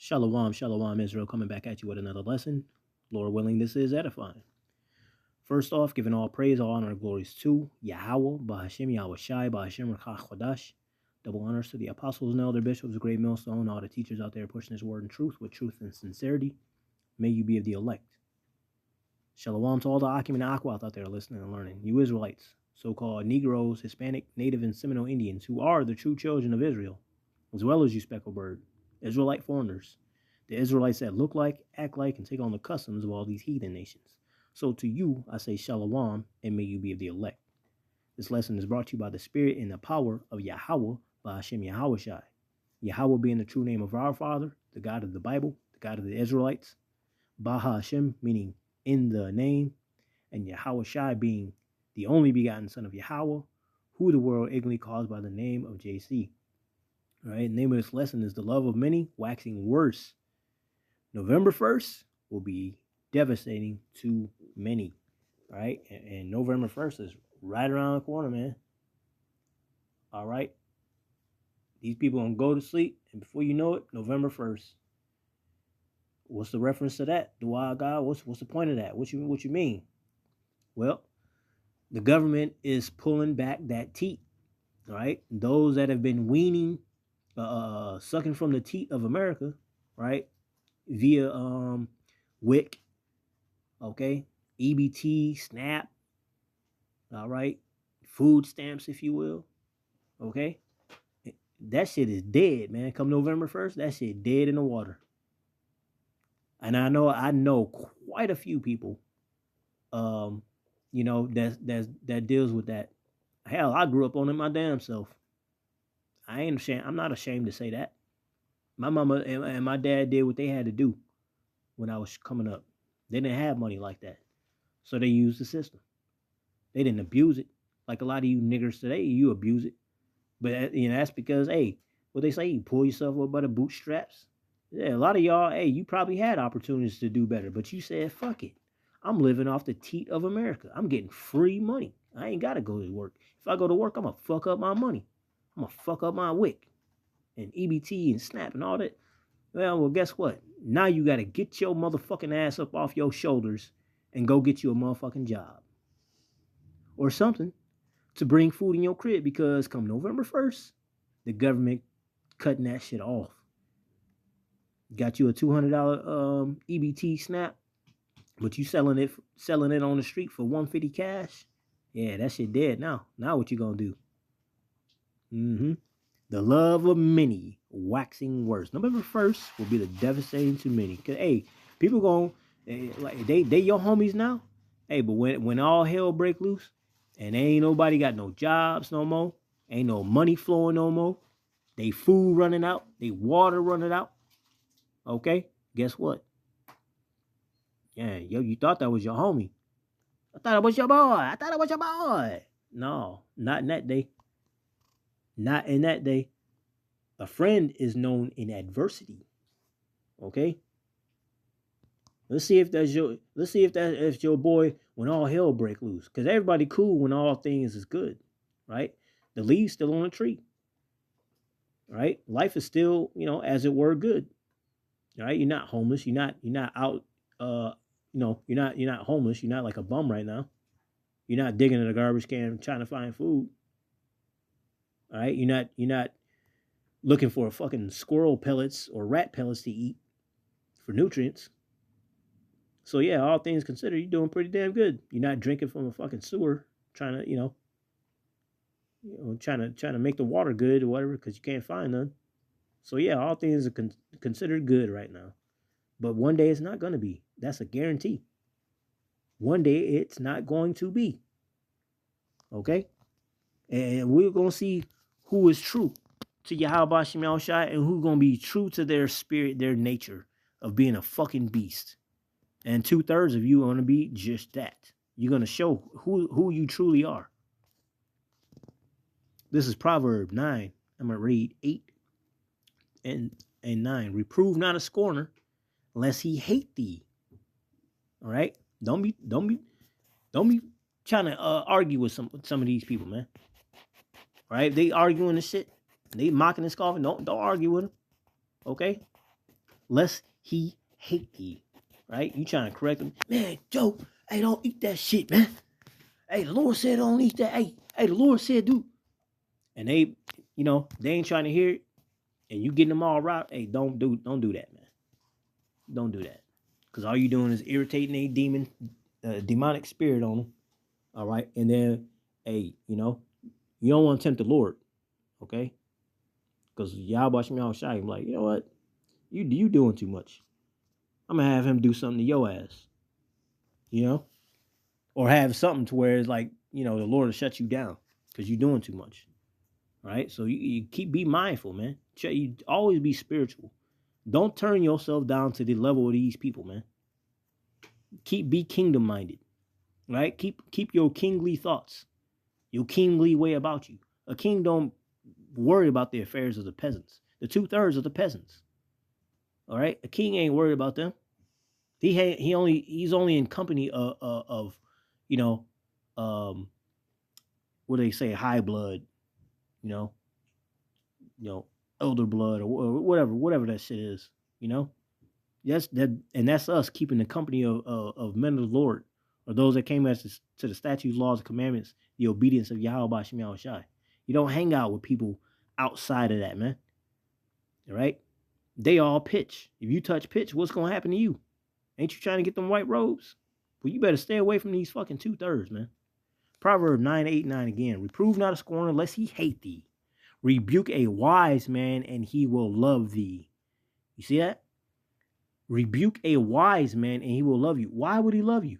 Shalom, shalom, Israel, coming back at you with another lesson. Lord willing, this is edifying. First off, giving all praise, all honor, and glories to Yahweh, Bahashim, Yahweh Shai, Bahashim, Rakach, Chodash. Double honors to the apostles and elder bishops, great millstone, all the teachers out there pushing this word and truth with truth and sincerity. May you be of the elect. Shalom to all the Akim and Aquat out there listening and learning. You Israelites, so-called Negroes, Hispanic, Native, and Seminole Indians, who are the true children of Israel, as well as you speckled bird, Israelite foreigners, the Israelites that look like, act like, and take on the customs of all these heathen nations. So to you, I say shalom, and may you be of the elect. This lesson is brought to you by the Spirit and the power of Yahweh, by Hashem Yahweh Shai. Yahweh being the true name of our Father, the God of the Bible, the God of the Israelites. Baha Hashem, meaning in the name, and Yahweh Shai being the only begotten Son of Yahweh, who the world ignorantly calls by the name of JC. All right, the name of this lesson is The Love of Many Waxing Worse. November 1st will be devastating to many. All right, and November 1st is right around the corner, man. All right, these people gonna go to sleep, and before you know it, November 1st. What's the reference to that? Dua God, what's the point of that? What you mean? Well, the government is pulling back that teat. All right, those that have been weaning, sucking from the teat of America, right, via WIC, okay, EBT, SNAP, all right, food stamps, if you will, okay. That shit is dead, man. Come November 1st, that shit dead in the water. And I know quite a few people, that deals with that. Hell, I grew up on it my damn self. I ain't ashamed. I'm not ashamed to say that. My mama and my dad did what they had to do when I was coming up. They didn't have money like that, so they used the system. They didn't abuse it like a lot of you niggers today. You abuse it, but that's because what they say, you pull yourself up by the bootstraps. Yeah, a lot of y'all, you probably had opportunities to do better, but you said, fuck it. I'm living off the teat of America. I'm getting free money. I ain't got to go to work. If I go to work, I'm going to fuck up my money. I'm going to fuck up my WIC and EBT and SNAP and all that. Well, guess what? Now you got to get your motherfucking ass up off your shoulders and go get you a motherfucking job or something to bring food in your crib, because come November 1st, the government cutting that shit off. Got you a $200 EBT SNAP, but you selling it on the street for $150 cash. Yeah, that shit dead now. Now what you gonna do? The love of many waxing worse. November 1st will be the devastating to many. Cause people gonna they your homies now. But when all hell break loose and ain't nobody got no jobs no more, ain't no money flowing no more, they food running out, they water running out. Okay, guess what? Yeah, you thought that was your homie. I thought it was your boy. No, not in that day. Not in that day. A friend is known in adversity. Okay? Let's see if that's your boy when all hell break loose. Because everybody cool when all things is good. Right? The leaves still on the tree. Right? Life is still, as it were, good. Right? You're not homeless. You're not out you're not homeless. You're not like a bum right now. You're not digging in a garbage can trying to find food. All right? You're not looking for fucking squirrel pellets or rat pellets to eat for nutrients. So yeah, all things considered, you're doing pretty damn good. You're not drinking from a fucking sewer, trying to, trying to make the water good or whatever, because you can't find none. So yeah, all things are considered good right now. But one day it's not going to be. That's a guarantee. One day it's not going to be. Okay? And we're going to see who is true to Yahweh Shem Yahushai and who's going to be true to their spirit, their nature of being a fucking beast. And 2/3 of you are going to be just that. You're going to show who you truly are. This is Proverb 9. I'm going to read 8 and 9. Reprove not a scorner, lest he hate thee. All right? Don't be trying to argue with some of these people, man. All right? They arguing the shit. They mocking and scoffing. Don't argue with them. Okay? lest he hate thee. Right? You trying to correct him. Man, Joe, hey, don't eat that shit, man. Hey, the Lord said don't eat that. Hey, the Lord said do. And they, they ain't trying to hear it. And you getting them all right. Hey, don't do that, man. Don't do that. Because all you doing is irritating a demonic spirit on them. All right. And then, hey, you don't want to tempt the Lord. Okay. Because Yahweh Shemel Shai, like, you know what? You doing too much. I'm gonna have him do something to your ass. Or have something to where it's like, the Lord will shut you down because you're doing too much. Right? So you be mindful, man. You always be spiritual. Don't turn yourself down to the level of these people, man. Be kingdom minded. Right? Keep your kingly thoughts, your kingly way about you. A king don't worry about the affairs of the peasants. The 2/3 of the peasants. All right, a king ain't worried about them. He's only in company of you know, what do they say, high blood, you know, elder blood or whatever that shit is, you know. That's us keeping the company of men of the Lord, or those that came to the statutes, laws, and commandments, the obedience of Yahweh Shem Shai. You don't hang out with people outside of that, man. All right? They all pitch. If you touch pitch, what's gonna happen to you? Ain't you trying to get them white robes? Well, you better stay away from these fucking 2/3, man. Proverb 9:8-9 again. Reprove not a scorner, lest he hate thee. Rebuke a wise man, and he will love thee. You see that? Rebuke a wise man, and he will love you. Why would he love you?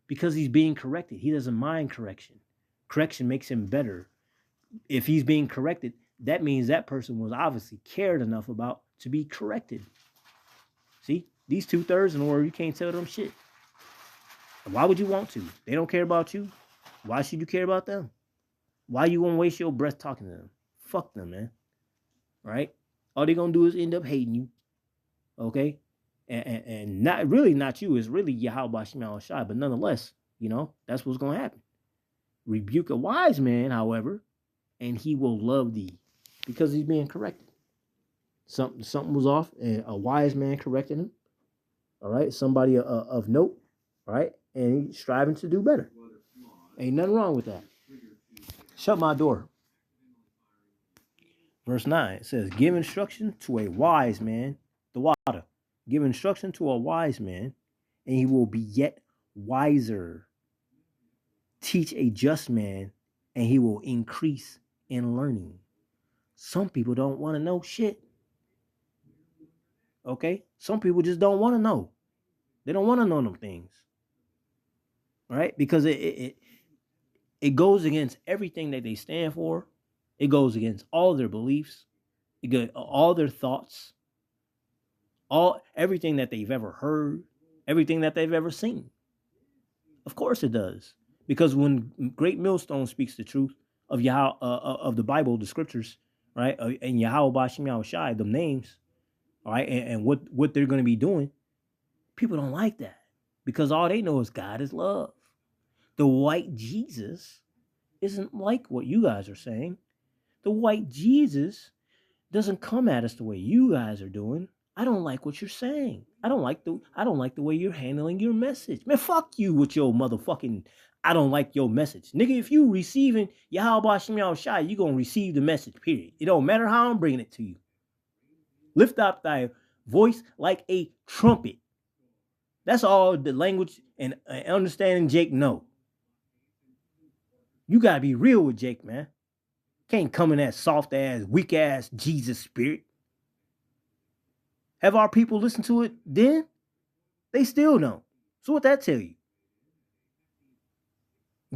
Because he's being corrected. He doesn't mind correction. Correction makes him better. If he's being corrected, that means that person was obviously cared enough about to be corrected. See? These 2/3 in the world, you can't tell them shit. Why would you want to? They don't care about you. Why should you care about them? Why you gonna waste your breath talking to them? Fuck them, man. Right? All they gonna do is end up hating you. Okay? And not you. It's really Yahweh Shema Shai. But nonetheless, that's what's gonna happen. Rebuke a wise man, however, and he will love thee, because he's being corrected. Something was off, and a wise man corrected him. All right, somebody of note. All right, and he's striving to do better. Ain't nothing wrong with that. Shut my door. Verse 9 says, give instruction to a wise man, the water. Give instruction to a wise man, and he will be yet wiser. Teach a just man, and he will increase in learning. Some people don't want to know shit. Okay? Some people just don't want to know. They don't want to know them things. Right? Because it goes against everything that they stand for. It goes against all their beliefs. It goes all their thoughts. Everything that they've ever heard, everything that they've ever seen. Of course it does. Because when Great Millstone speaks the truth of of the Bible, the scriptures, right, and Yahweh Bashim Yahweh Shai, the names, all right, and what they're going to be doing, people don't like that, because all they know is God is love. The white Jesus isn't like what you guys are saying. The white Jesus doesn't come at us the way you guys are doing. I don't like what you're saying. I don't like the way you're handling your message. Man, fuck you with your motherfucking I don't like your message. Nigga, if you receiving Yahweh Shem Shai, you gonna receive the message, period. It don't matter how I'm bringing it to you. Lift up thy voice like a trumpet. That's all the language and understanding Jake know. You gotta be real with Jake, man. Can't come in that soft ass, weak ass Jesus spirit. Have our people listened to it then? They still don't. So what that tell you?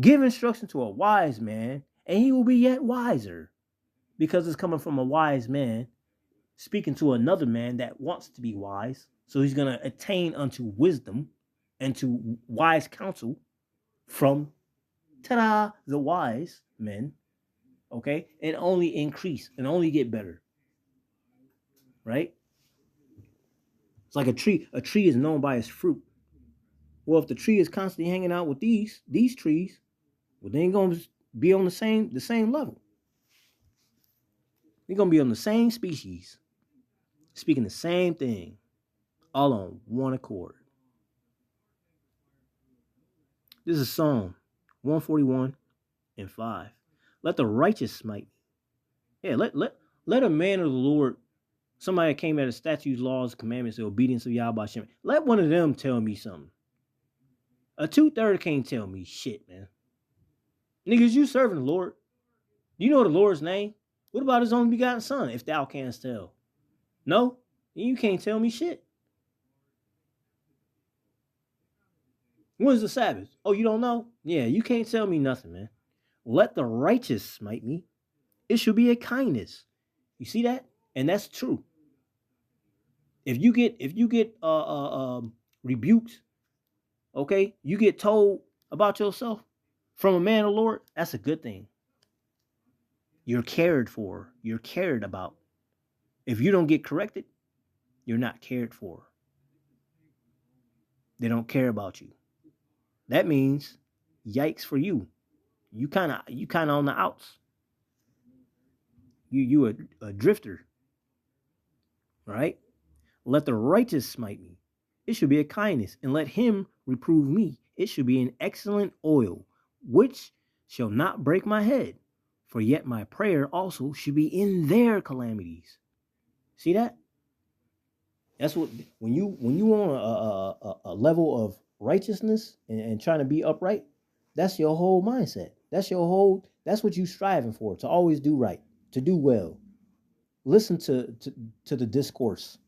Give instruction to a wise man, and he will be yet wiser. Because it's coming from a wise man speaking to another man that wants to be wise. So he's going to attain unto wisdom and to wise counsel from, the wise men. Okay? And only increase and only get better. Right? It's like a tree. A tree is known by its fruit. Well, if the tree is constantly hanging out with these trees, well, they ain't gonna be on the same level. They're gonna be on the same species, speaking the same thing. all on one accord. This is Psalm 141 and 5. Let the righteous smite me. Yeah, let a man of the Lord, somebody that came out of statutes, laws, commandments, the obedience of Yahweh Shem, let one of them tell me something. A 2/3 can't tell me shit, man. Niggas, you serving the Lord. You know the Lord's name. What about his only begotten son, if thou canst tell? No? You can't tell me shit. When's the Sabbath? Oh, you don't know? Yeah, you can't tell me nothing, man. Let the righteous smite me. It should be a kindness. You see that? And that's true. If you get rebuked, okay, you get told about yourself from a man of the Lord, that's a good thing. You're cared for. You're cared about. If you don't get corrected, you're not cared for. They don't care about you. That means, yikes for you. You kind of on the outs. You a drifter, right? Let the righteous smite me. It should be a kindness, and let him reprove me. It should be an excellent oil, which shall not break my head. For yet my prayer also should be in their calamities. See that? That's what when you on a level of righteousness and trying to be upright, that's your whole mindset. That's what you striving for, to always do right, to do well. Listen to the discourse.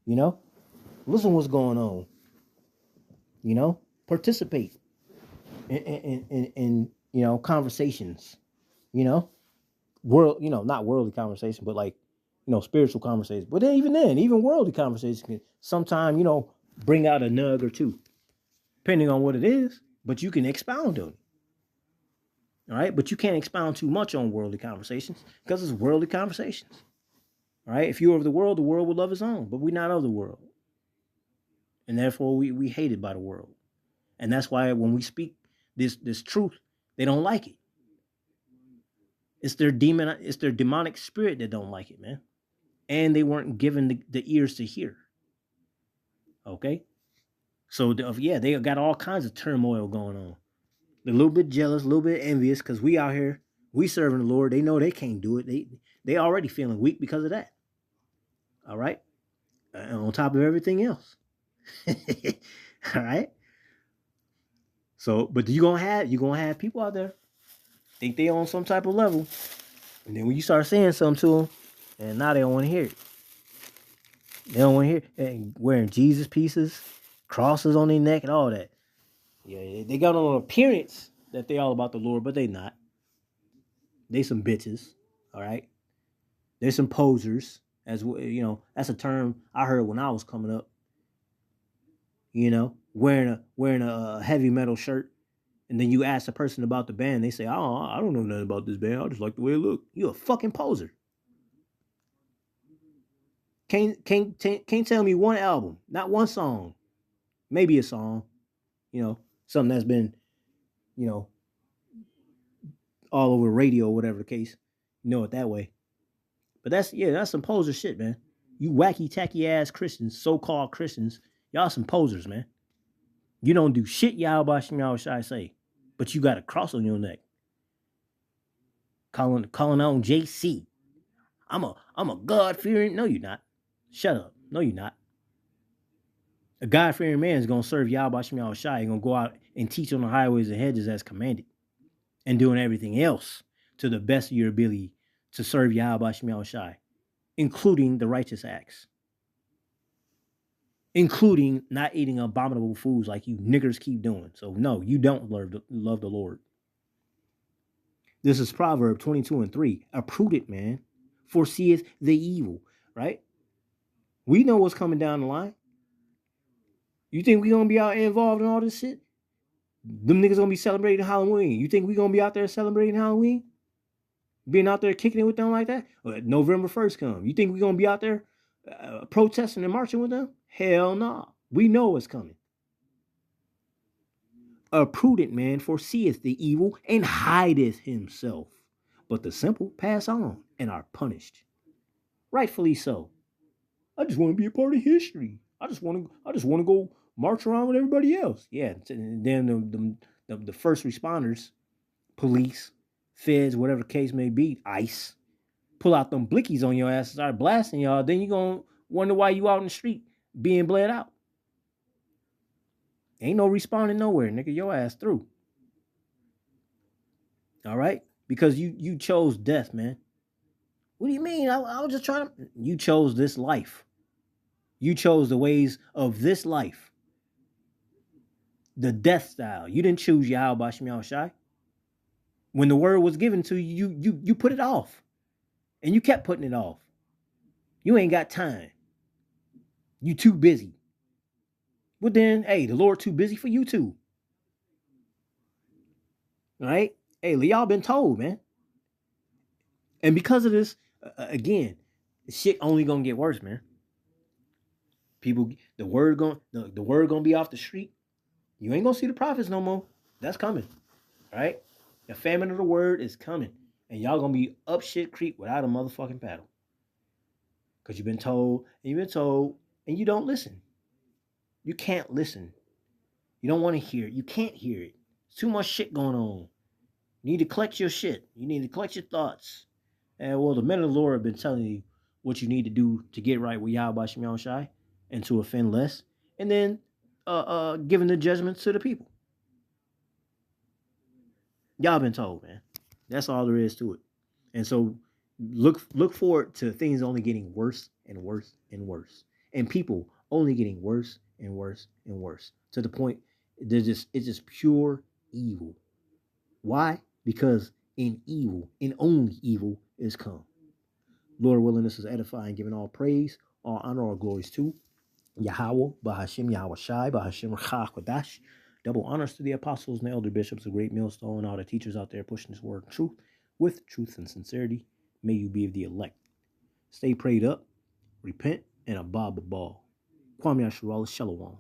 You know? Listen what's going on. You know? Participate in conversations. You know? Not worldly conversation, but like, spiritual conversations. But then, even worldly conversations can sometimes, bring out a nug or two, depending on what it is. But you can expound on it. All right? But you can't expound too much on worldly conversations because it's worldly conversations. All right? If you're of the world will love his own. But we're not of the world. And therefore, we hated by the world. And that's why when we speak this truth, they don't like it. It's their demonic spirit that don't like it, man. And they weren't given the ears to hear. Okay? So, they got all kinds of turmoil going on. They're a little bit jealous, a little bit envious, because we out here, we serving the Lord. They know they can't do it. They already feeling weak because of that. All right? On top of everything else. All right? So, but you're gonna have people out there think they on some type of level, and then when you start saying something to them, and now they don't want to hear it. They don't want to hear it. And wearing Jesus pieces, crosses on their neck, and all that. Yeah, they got on an appearance that they all about the Lord, but they not. They some bitches, all right. They're some posers, as that's a term I heard when I was coming up. Wearing a heavy metal shirt. And then you ask a person about the band, they say, "Oh, I don't know nothing about this band. I just like the way it look." You a fucking poser. Can't tell me one album, not one song, maybe a song, something that's been, all over radio or whatever the case. It that way. But that's some poser shit, man. You wacky tacky ass Christians, so-called Christians, y'all some posers, man. You don't do shit, y'all Shai say, but you got a cross on your neck. Calling on JC. I'm a God-fearing. No, you're not. Shut up. No, you're not. A God-fearing man is gonna serve Yahweh Shai. He's gonna go out and teach on the highways and hedges as commanded, and doing everything else to the best of your ability to serve Yahweh Shai, including the righteous acts, including not eating abominable foods like you niggers keep doing. So no, you don't love the Lord. This is Proverbs 22:3. A prudent man foreseeth the evil, right? We know what's coming down the line. You think we gonna be out involved in all this shit? Them niggas gonna be celebrating Halloween. You think we gonna be out there celebrating Halloween? Being out there kicking it with them like that? November 1st come. You think we gonna be out there protesting and marching with them? Hell no. Nah. We know what's coming. A prudent man foreseeth the evil and hideth himself. But the simple pass on and are punished. Rightfully so. I just want to be a part of history. I just want to go march around with everybody else. Yeah. And then the first responders, police, feds, whatever the case may be, ICE, pull out them blickies on your ass and start blasting y'all. Then you gonna wonder why you out in the street being bled out. Ain't no responding nowhere, nigga. Your ass through. All right? Because you chose death, man. What do you mean? I was just trying to. You chose this life. You chose the ways of this life. The death style. You didn't choose Yahweh Bashim Yahweh Shai. When the word was given to you, you put it off. And you kept putting it off. You ain't got time. You too busy. Well then, hey, the Lord too busy for you too. All right? Hey, y'all been told, man. And because of this, again, shit only gonna get worse, man. People, the word gonna be off the street. You ain't gonna see the prophets no more. That's coming. All right? The famine of the word is coming. And y'all gonna be up shit creek without a motherfucking paddle. Because you've been told, and you don't listen. You can't listen. You don't want to hear it. You can't hear it. There's too much shit going on. You need to collect your shit. You need to collect your thoughts. And well, the men of the Lord have been telling you what you need to do to get right with Yahweh Shem Shai and to offend less. And then giving the judgments to the people. Y'all been told, man. That's all there is to it. And so look forward to things only getting worse and worse and worse. And people only getting worse and worse and worse. To the point it's just pure evil. Why? Because in only evil is come. Lord willing, this is edifying, giving all praise, all honor, all glories to Yahweh, Bahashim, Yahweh Shai, Bahashim, Chachwadash. Double honors to the apostles and the elder bishops, the great millstone, all the teachers out there pushing this word of truth with truth and sincerity. May you be of the elect. Stay prayed up, repent, and abab ball. Kwame Yashua, Shalom.